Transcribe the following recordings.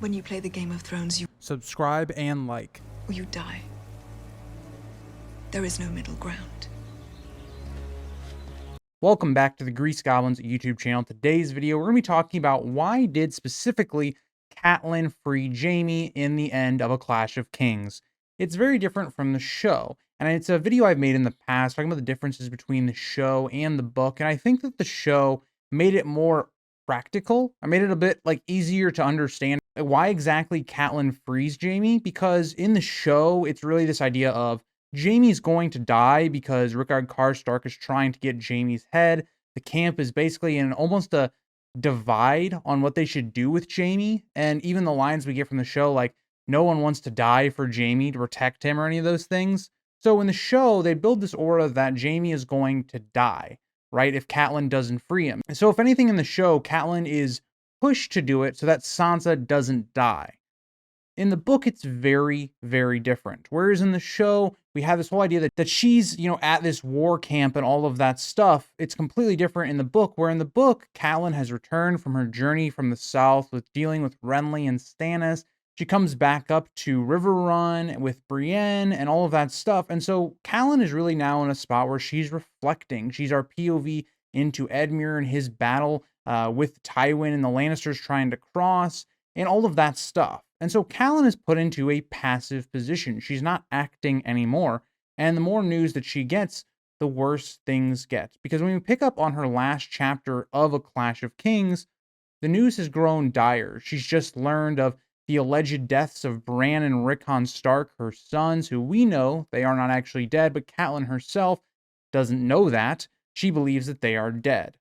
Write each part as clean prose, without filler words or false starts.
When you play the Game of Thrones, Subscribe and like. you die. There is no middle ground. Welcome back to the Grease Goblins YouTube channel. Today's video, we're going to be talking about why did specifically Catelyn free Jamie in the end of A Clash of Kings. It's very different from the show, and it's a video I've made in the past talking about the differences between the show and the book, and I think that the show made it more practical. I made it a bit easier to understand why exactly Catelyn frees Jamie, because in the show, it's really this idea of Jamie's going to die because Rickard Karstark is trying to get Jamie's head. The camp is basically in almost a divide on what they should do with Jamie. And even the lines we get from the show, like, no one wants to die for Jamie to protect him or any of those things. So in the show, they build this aura that Jamie is going to die, right? If Catelyn doesn't free him. So if anything in the show, Catelyn is pushed to do it so that Sansa doesn't die. In the book, it's very, very different. Whereas in the show, we have this whole idea that she's, at this war camp and all of that stuff. It's completely different in the book, where in the book, Catelyn has returned from her journey from the south with dealing with Renly and Stannis. She comes back up to Riverrun with Brienne and all of that stuff. And so Catelyn is really now in a spot where she's reflecting. She's our POV into Edmure and his battle with Tywin and the Lannisters trying to cross and all of that stuff. And so Catelyn is put into a passive position. She's not acting anymore. And the more news that she gets, the worse things get. Because when we pick up on her last chapter of A Clash of Kings, the news has grown dire. She's just learned of the alleged deaths of Bran and Rickon Stark, her sons, who we know they are not actually dead, but Catelyn herself doesn't know that. She believes that they are dead.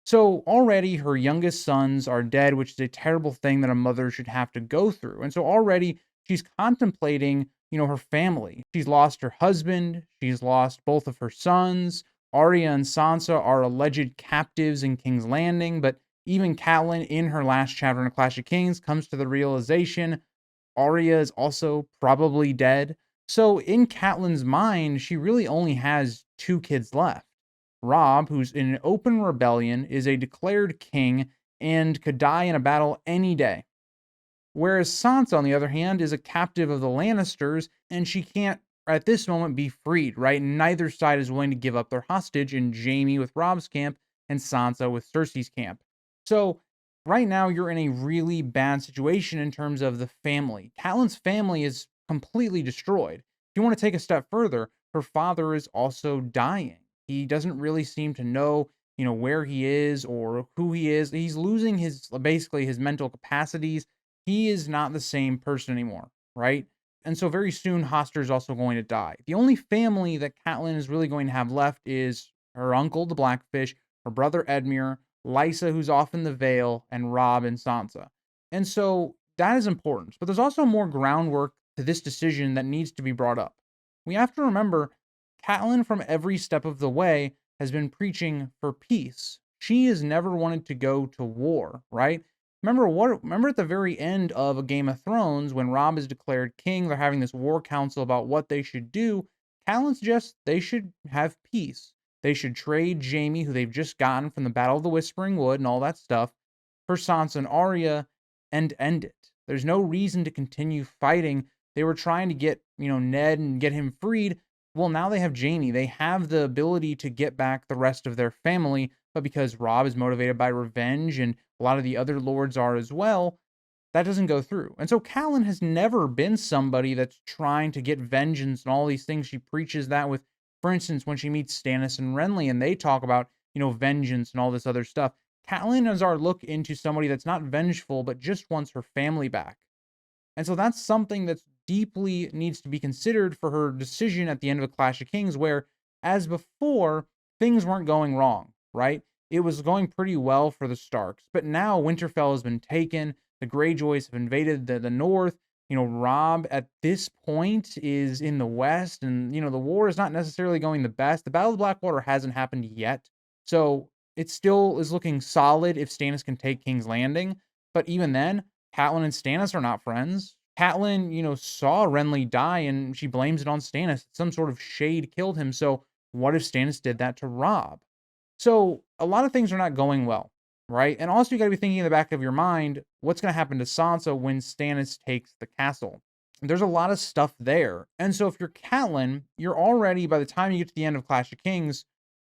So already her youngest sons are dead, which is a terrible thing that a mother should have to go through. And so already she's contemplating, her family. She's lost her husband. She's lost both of her sons. Arya and Sansa are alleged captives in King's Landing, but even Catelyn in her last chapter in A Clash of Kings comes to the realization Arya is also probably dead. So in Catelyn's mind, she really only has two kids left. Robb, who's in an open rebellion, is a declared king and could die in a battle any day. Whereas Sansa, on the other hand, is a captive of the Lannisters, and she can't, at this moment, be freed, right? Neither side is willing to give up their hostage in Jamie with Robb's camp and Sansa with Cersei's camp. So, right now, you're in a really bad situation in terms of the family. Catelyn's family is completely destroyed. If you want to take a step further, her father is also dying. He doesn't really seem to know, where he is or who he is. He's losing basically his mental capacities. He is not the same person anymore, right? And so very soon, Hoster is also going to die. The only family that Catelyn is really going to have left is her uncle, the Blackfish, her brother Edmure, Lysa, who's off in the Vale, and Robb and Sansa. And so that is important. But there's also more groundwork to this decision that needs to be brought up. We have to remember Catelyn, from every step of the way, has been preaching for peace. She has never wanted to go to war, right? Remember at the very end of A Game of Thrones, when Robb is declared king, they're having this war council about what they should do. Catelyn suggests they should have peace. They should trade Jamie, who they've just gotten from the Battle of the Whispering Wood and all that stuff, for Sansa and Arya, and end it. There's no reason to continue fighting. They were trying to get, Ned and get him freed. Well, now they have Jamie. They have the ability to get back the rest of their family, but because Robb is motivated by revenge and a lot of the other lords are as well, that doesn't go through. And so Catelyn has never been somebody that's trying to get vengeance and all these things. She preaches that with, for instance, when she meets Stannis and Renly and they talk about, vengeance and all this other stuff. Catelyn is our look into somebody that's not vengeful, but just wants her family back. And so that's something that's deeply needs to be considered for her decision at the end of A Clash of Kings, where, as before, things weren't going wrong, right? It was going pretty well for the Starks. But now Winterfell has been taken. The Greyjoys have invaded the north. Robb at this point is in the west, and, the war is not necessarily going the best. The Battle of Blackwater hasn't happened yet. So it still is looking solid if Stannis can take King's Landing. But even then, Catelyn and Stannis are not friends. Catelyn, saw Renly die and she blames it on Stannis. Some sort of shade killed him. So what if Stannis did that to Robb? So a lot of things are not going well. right? And also, you got to be thinking in the back of your mind, what's going to happen to Sansa when Stannis takes the castle? There's a lot of stuff there. And so if you're Catelyn, you're already, by the time you get to the end of Clash of Kings,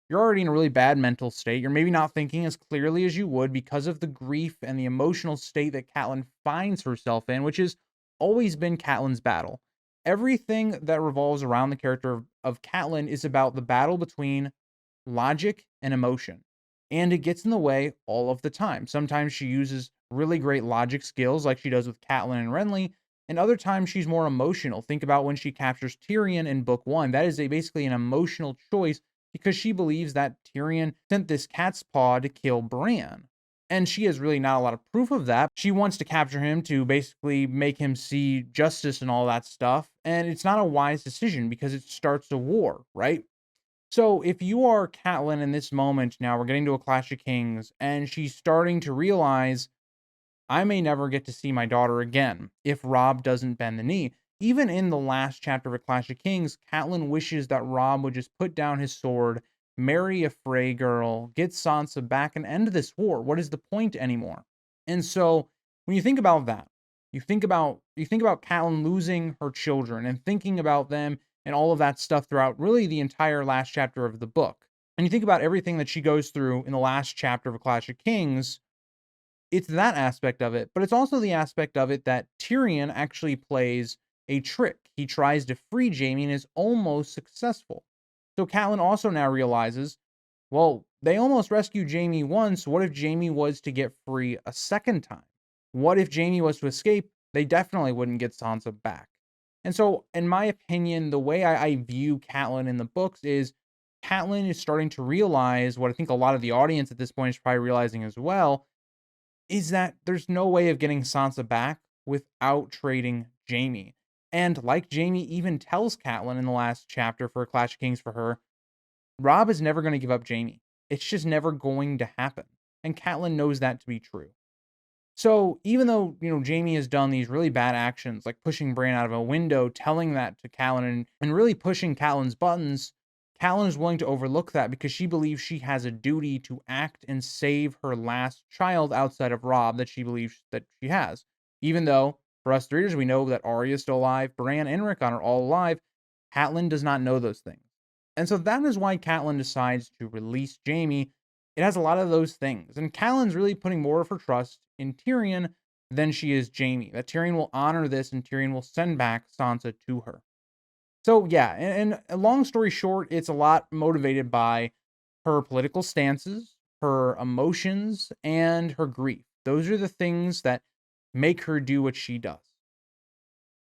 you're already in a really bad mental state. You're maybe not thinking as clearly as you would because of the grief and the emotional state that Catelyn finds herself in, which has always been Catelyn's battle. Everything that revolves around the character of Catelyn is about the battle between logic and emotion. And it gets in the way all of the time. Sometimes she uses really great logic skills like she does with Catelyn and Renly, and other times she's more emotional. Think about when she captures Tyrion in book 1. That is basically an emotional choice because she believes that Tyrion sent this cat's paw to kill Bran. And she has really not a lot of proof of that. She wants to capture him to basically make him see justice and all that stuff. And it's not a wise decision because it starts a war, right? So if you are Catelyn in this moment, now we're getting to a Clash of Kings, and she's starting to realize I may never get to see my daughter again if Robb doesn't bend the knee. Even in the last chapter of A Clash of Kings, Catelyn wishes that Robb would just put down his sword, marry a Frey girl, get Sansa back, and end this war. What is the point anymore? And so when you think about that, you think about Catelyn losing her children and thinking about them and all of that stuff throughout really the entire last chapter of the book. And you think about everything that she goes through in the last chapter of A Clash of Kings, it's that aspect of it, but it's also the aspect of it that Tyrion actually plays a trick. He tries to free Jamie and is almost successful. So Catelyn also now realizes, well, they almost rescued Jamie once. What if Jamie was to get free a second time? What if Jamie was to escape? They definitely wouldn't get Sansa back. And so, in my opinion, the way I view Catelyn in the books is Catelyn is starting to realize what I think a lot of the audience at this point is probably realizing as well, is that there's no way of getting Sansa back without trading Jamie. And like Jamie even tells Catelyn in the last chapter for Clash of Kings for her, Robb is never going to give up Jamie. It's just never going to happen. And Catelyn knows that to be true. So even though, Jamie has done these really bad actions, like pushing Bran out of a window, telling that to Catelyn, and really pushing Catelyn's buttons, Catelyn is willing to overlook that because she believes she has a duty to act and save her last child outside of Robb that she believes that she has. Even though, for us readers, we know that Arya is still alive, Bran and Rickon are all alive, Catelyn does not know those things. And so that is why Catelyn decides to release Jamie. It has a lot of those things. And Catelyn's really putting more of her trust in Tyrion than she is Jamie. That Tyrion will honor this and Tyrion will send back Sansa to her. So yeah, and long story short, it's a lot motivated by her political stances, her emotions, and her grief. Those are the things that make her do what she does.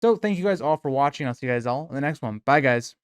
So thank you guys all for watching. I'll see you guys all in the next one. Bye, guys.